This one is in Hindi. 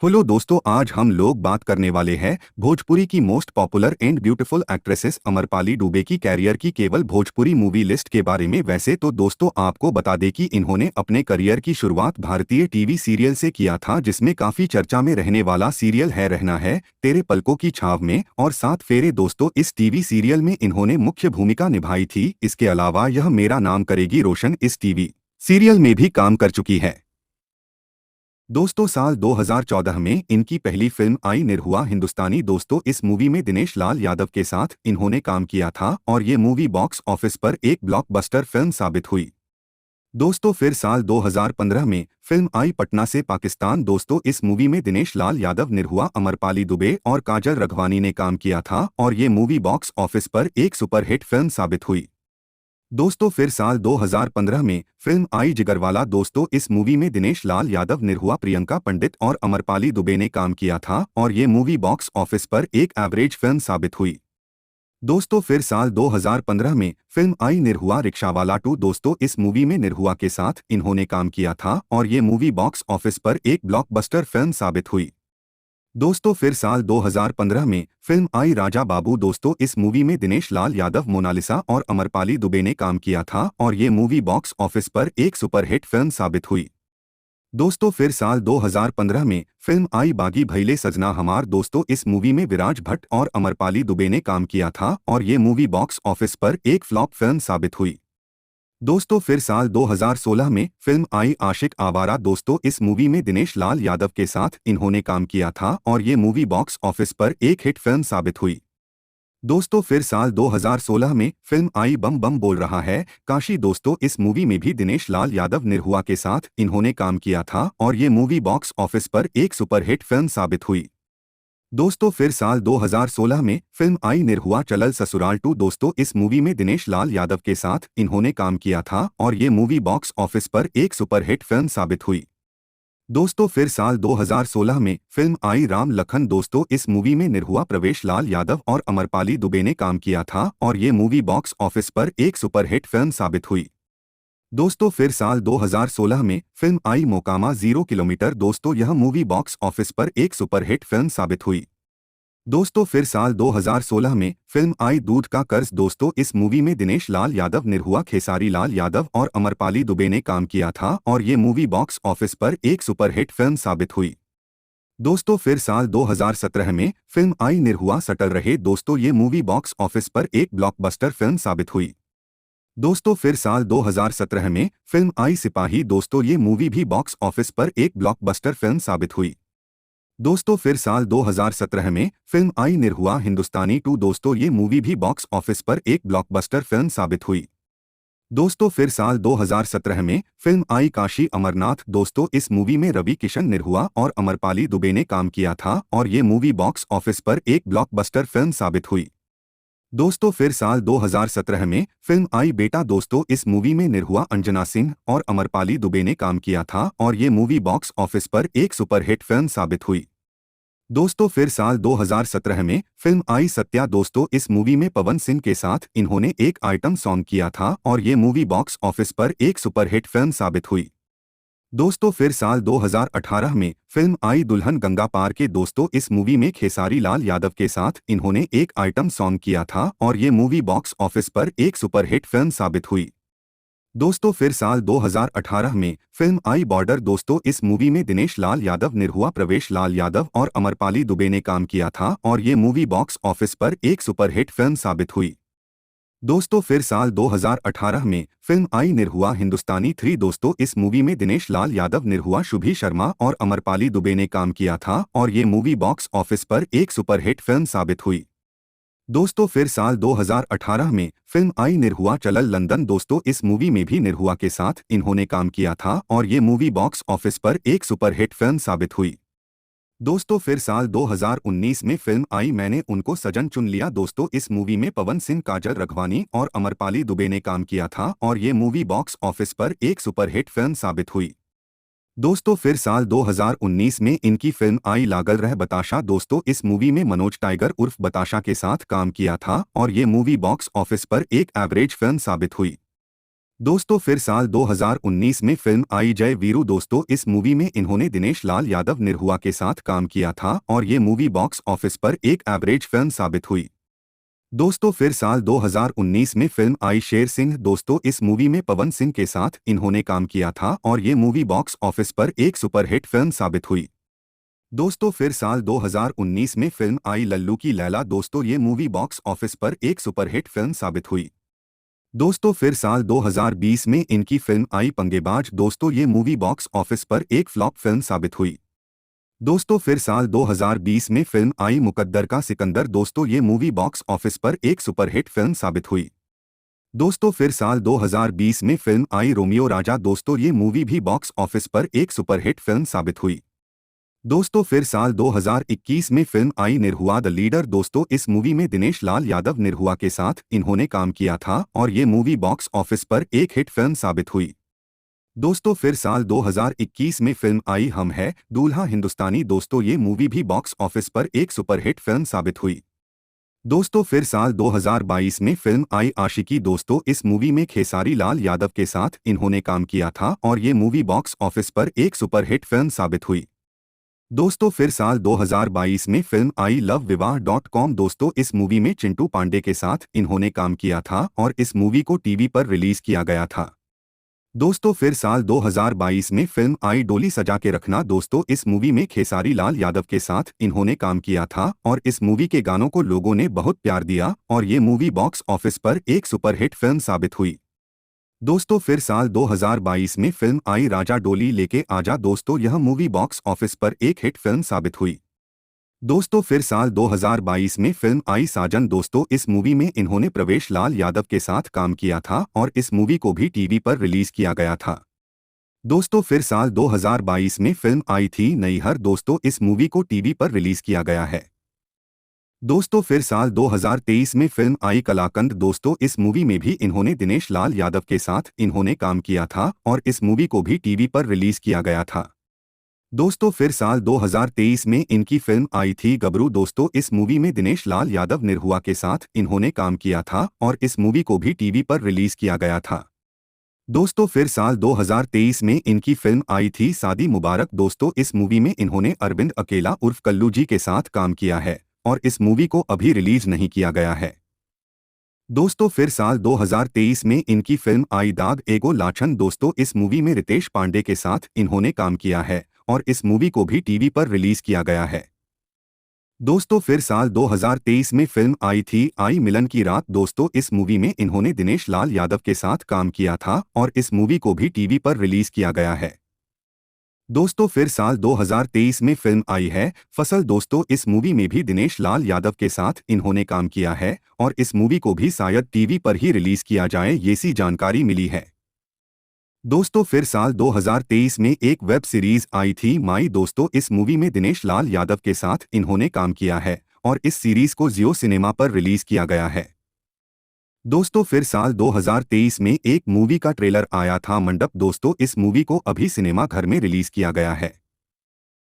हेलो दोस्तों, आज हम लोग बात करने वाले हैं भोजपुरी की most popular and beautiful actresses Amrapali Dubey की कैरियर की केवल भोजपुरी मूवी लिस्ट के बारे में। वैसे तो दोस्तों आपको बता दें कि इन्होंने अपने करियर की शुरुआत भारतीय टीवी सीरियल से किया था, जिसमें काफी चर्चा में रहने वाला सीरियल है रहना है तेरे पलकों की छाव में और सात फेरे। दोस्तों इस टीवी सीरियल में इन्होंने मुख्य भूमिका निभाई थी। इसके अलावा यह मेरा नाम करेगी रोशन इस टीवी सीरियल में भी काम कर चुकी है। दोस्तों साल 2014 में इनकी पहली फिल्म आई निरहुआ हिंदुस्तानी। दोस्तों इस मूवी में दिनेश लाल यादव के साथ इन्होंने काम किया था और ये मूवी बॉक्स ऑफिस पर एक ब्लॉकबस्टर फिल्म साबित हुई। दोस्तों फिर साल 2015 में फिल्म आई पटना से पाकिस्तान। दोस्तों इस मूवी में दिनेश लाल यादव, निरहुआ, अमरपाली दुबे और काजल रघवानी ने काम किया था और ये मूवी बॉक्स ऑफिस पर एक सुपरहिट फिल्म साबित हुई। दोस्तों फिर साल 2015 में फिल्म आई जिगरवाला। दोस्तों इस मूवी में दिनेश लाल यादव, निरहुआ, प्रियंका पंडित और अमरपाली दुबे ने काम किया था और ये मूवी बॉक्स ऑफिस पर एक एवरेज फिल्म साबित हुई। दोस्तों फिर साल 2015 में फिल्म आई निरहुआ रिक्शावाला 2। दोस्तों इस मूवी में निरहुआ के साथ इन्होंने काम किया था और ये मूवी बॉक्स ऑफिस पर एक ब्लॉकबस्टर फिल्म साबित हुई। दोस्तों फिर साल 2015 में फिल्म आई राजा बाबू। दोस्तों इस मूवी में दिनेश लाल यादव, मोनालिसा और अमरपाली दुबे ने काम किया था और ये मूवी बॉक्स ऑफिस पर एक सुपरहिट फिल्म साबित हुई। दोस्तों फिर साल 2015 में फिल्म आई बागी भैले सजना हमार। दोस्तों इस मूवी में विराज भट्ट और अमरपाली दुबे ने काम किया था और ये मूवी बॉक्स ऑफिस पर एक फ्लॉप फिल्म साबित हुई। दोस्तों फिर साल 2016 में फिल्म आई आशिक आवारा। दोस्तों इस मूवी में दिनेश लाल यादव के साथ इन्होंने काम किया था और ये मूवी बॉक्स ऑफिस पर एक हिट फिल्म साबित हुई। दोस्तों फिर साल 2016 में फिल्म आई बम बम बोल रहा है काशी। दोस्तों इस मूवी में भी दिनेश लाल यादव, निरहुआ के साथ इन्होंने काम किया था और ये मूवी बॉक्स ऑफिस पर एक सुपरहिट फिल्म साबित हुई। दोस्तों फिर साल 2016 में फिल्म आई निरहुआ चलल ससुराल 2। दोस्तों इस मूवी में दिनेश लाल यादव के साथ इन्होंने काम किया था और ये मूवी बॉक्स ऑफिस पर एक सुपरहिट फिल्म साबित हुई। दोस्तों फिर साल 2016 में फिल्म आई राम लखन। दोस्तों इस मूवी में निरहुआ, प्रवेश लाल यादव और अमरपाली दुबे ने काम किया था और ये मूवी बॉक्स ऑफिस पर एक सुपरहिट फिल्म साबित हुई। दोस्तों फिर साल 2016 में फिल्म आई मोकामा 0 किलोमीटर। दोस्तों यह मूवी बॉक्स ऑफिस पर एक सुपरहिट फिल्म साबित हुई। दोस्तों फिर साल 2016 में फिल्म आई दूध का कर्ज। दोस्तों इस मूवी में दिनेश लाल यादव, निरहुआ, खेसारी लाल यादव और अमरपाली दुबे ने काम किया था और ये मूवी बॉक्स ऑफिस पर एक सुपरहिट फिल्म साबित हुई। दोस्तों फिर साल 2017 में फिल्म आई निरहुआ सटल रहे। दोस्तों ये मूवी बॉक्स ऑफिस पर एक ब्लॉकबस्टर फिल्म साबित हुई। दोस्तों फिर साल 2017 में फिल्म आई सिपाही। दोस्तों ये मूवी भी बॉक्स ऑफिस पर एक ब्लॉकबस्टर फिल्म साबित हुई। दोस्तों फिर साल 2017 में फिल्म आई निरहुआ हिंदुस्तानी 2। दोस्तों ये मूवी भी बॉक्स ऑफिस पर एक ब्लॉकबस्टर फिल्म साबित हुई। दोस्तों फिर साल 2017 में फिल्म आई काशी अमरनाथ। दोस्तों इस मूवी में रवि किशन, निरहुआ और अमरपाली दुबे ने काम किया था और ये मूवी बॉक्स ऑफिस पर एक ब्लॉकबस्टर फिल्म साबित हुई। दोस्तों फिर साल 2017 में फिल्म आई बेटा। दोस्तों इस मूवी में निरहुआ, अंजना सिंह और अमरपाली दुबे ने काम किया था और ये मूवी बॉक्स ऑफिस पर एक सुपरहिट फिल्म साबित हुई। दोस्तों फिर साल 2017 में फिल्म आई सत्या। दोस्तों इस मूवी में पवन सिंह के साथ इन्होंने एक आइटम सॉन्ग किया था और ये मूवी बॉक्स ऑफिस पर एक सुपरहिट फिल्म साबित हुई। दोस्तों फिर साल 2018 में फिल्म आई दुल्हन गंगा पार के। दोस्तों इस मूवी में खेसारी लाल यादव के साथ इन्होंने एक आइटम सॉन्ग किया था और ये मूवी बॉक्स ऑफिस पर एक सुपरहिट फिल्म साबित हुई। दोस्तों फिर साल 2018 में फिल्म आई बॉर्डर। दोस्तों इस मूवी में दिनेश लाल यादव, निरहुआ, प्रवेश लाल यादव और अमरपाली दुबे ने काम किया था और ये मूवी बॉक्स ऑफिस पर एक सुपरहिट फिल्म साबित हुई। दोस्तों फिर साल 2018 में फिल्म आई निरहुआ हिंदुस्तानी 3। दोस्तों इस मूवी में दिनेश लाल यादव, निरहुआ, शुभी शर्मा और अमरपाली दुबे ने काम किया था और ये मूवी बॉक्स ऑफिस पर एक सुपरहिट फिल्म साबित हुई। दोस्तों फिर साल 2018 में फिल्म आई निरहुआ चलल लंदन। दोस्तों इस मूवी में भी निरहुआ के साथ इन्होंने काम किया था और ये मूवी बॉक्स ऑफिस पर एक सुपरहिट फिल्म साबित हुई। दोस्तों फिर साल 2019 में फिल्म आई मैंने उनको सजन चुन लिया। दोस्तों इस मूवी में पवन सिंह, काजल रघवानी और अमरपाली दुबे ने काम किया था और ये मूवी बॉक्स ऑफिस पर एक सुपरहिट फिल्म साबित हुई। दोस्तों फिर साल 2019 में इनकी फिल्म आई लागल रह बताशा। दोस्तों इस मूवी में मनोज टाइगर उर्फ बताशा के साथ काम किया था और ये मूवी बॉक्स ऑफिस पर एक एवरेज फिल्म साबित हुई। दोस्तों फिर साल 2019 में फिल्म आई जय वीरू। दोस्तों इस मूवी में इन्होंने दिनेश लाल यादव निरहुआ के साथ काम किया था और ये मूवी बॉक्स ऑफिस पर एक एवरेज फिल्म साबित हुई। दोस्तों फिर साल 2019 में फिल्म आई शेर सिंह। दोस्तों इस मूवी में पवन सिंह के साथ इन्होंने काम किया था और ये मूवी बॉक्स ऑफिस पर एक सुपरहिट फिल्म साबित हुई। दोस्तों फिर साल 2019 में फिल्म आई लल्लू की लैला। दोस्तों ये मूवी बॉक्स ऑफिस पर एक सुपरहिट फिल्म साबित हुई। दोस्तों फिर साल 2020 में इनकी फिल्म आई पंगेबाज। दोस्तों ये मूवी बॉक्स ऑफिस पर एक फ्लॉप फिल्म साबित हुई। दोस्तों फिर साल 2020 में फिल्म आई मुकद्दर का सिकंदर। दोस्तों ये मूवी बॉक्स ऑफिस पर एक सुपरहिट फिल्म साबित हुई। दोस्तों फिर साल 2020 में फिल्म आई रोमियो राजा। दोस्तों ये मूवी भी बॉक्स ऑफिस पर एक सुपरहिट फिल्म साबित हुई। दोस्तों फिर साल 2021 में film I Nirahua the leader. दोस्तों इस मूवी में दिनेश लाल यादव निरहुआ के साथ इन्होंने काम किया था और ये मूवी बॉक्स ऑफिस पर एक हिट फिल्म साबित हुई। दोस्तों फिर साल 2021 में फिल्म आई हम है दूल्हा हिंदुस्तानी। दोस्तों ये मूवी भी बॉक्स ऑफिस पर एक सुपरहिट फिल्म साबित हुई। दोस्तों फिर साल 2022 में फिल्म आई आशिकी। दोस्तों इस मूवी में खेसारी लाल यादव के साथ इन्होंने काम किया था और ये मूवी बॉक्स ऑफिस पर एक सुपरहिट फिल्म साबित हुई। दोस्तों फिर साल 2022 में फिल्म आई लव विवाह.com। दोस्तों इस मूवी में चिंटू पांडे के साथ इन्होंने काम किया था और इस मूवी को टीवी पर रिलीज किया गया था। दोस्तों फिर साल 2022 में फिल्म आई डोली सजा के रखना। दोस्तों इस मूवी में खेसारी लाल यादव के साथ इन्होंने काम किया था और इस मूवी के गानों को लोगों ने बहुत प्यार दिया और ये मूवी बॉक्स ऑफिस पर एक सुपरहिट फिल्म साबित हुई। दोस्तों फिर साल 2022 में फिल्म आई राजा डोली लेके आजा। दोस्तों यह मूवी बॉक्स ऑफिस पर एक हिट फिल्म साबित हुई। दोस्तों फिर साल 2022 में फिल्म आई साजन। दोस्तों इस मूवी में इन्होंने प्रवेश लाल यादव के साथ काम किया था और इस मूवी को भी टीवी पर रिलीज किया गया था। दोस्तों फिर साल 2022 में फिल्म आई थी नैहर। दोस्तों इस मूवी को टीवी पर रिलीज किया गया है। दोस्तों फिर साल 2023 में फिल्म आई कलाकंद। दोस्तों इस मूवी में भी इन्होंने दिनेश लाल यादव के साथ इन्होंने काम किया था और इस मूवी को भी टीवी पर रिलीज किया गया था। दोस्तों फिर साल 2023 में इनकी फिल्म आई थी गबरू। दोस्तों इस मूवी में दिनेश लाल यादव निरहुआ के साथ इन्होंने काम किया था और इस मूवी को भी टीवी पर रिलीज किया गया था। दोस्तों फिर साल 2023 में इनकी फिल्म आई थी शादी मुबारक। दोस्तों इस मूवी में इन्होंने अरविंद अकेला उर्फ कल्लू जी के साथ काम किया है और इस मूवी को अभी रिलीज नहीं किया गया है। दोस्तों फिर साल 2023 में इनकी फिल्म आई दाग एगो लाछन। दोस्तों इस मूवी में रितेश पांडे के साथ इन्होंने काम किया है और इस मूवी को भी टीवी पर रिलीज किया गया है। दोस्तों फिर साल 2023 में फिल्म आई थी आई मिलन की रात। दोस्तों इस मूवी में इन्होंने दिनेश लाल यादव के साथ काम किया था और इस मूवी को भी टीवी पर रिलीज किया गया है। दोस्तों फिर साल 2023 में फिल्म आई है फसल। दोस्तों इस मूवी में भी दिनेश लाल यादव के साथ इन्होंने काम किया है और इस मूवी को भी शायद टीवी पर ही रिलीज किया जाए, ये सी जानकारी मिली है। दोस्तों फिर साल 2023 में एक वेब सीरीज आई थी माई। दोस्तों इस मूवी में दिनेश लाल यादव के साथ इन्होंने काम किया है और इस सीरीज को जियो सिनेमा पर रिलीज किया गया है। दोस्तों फिर साल 2023 में एक मूवी का ट्रेलर आया था मंडप। दोस्तों इस मूवी को अभी सिनेमा घर में रिलीज किया गया है।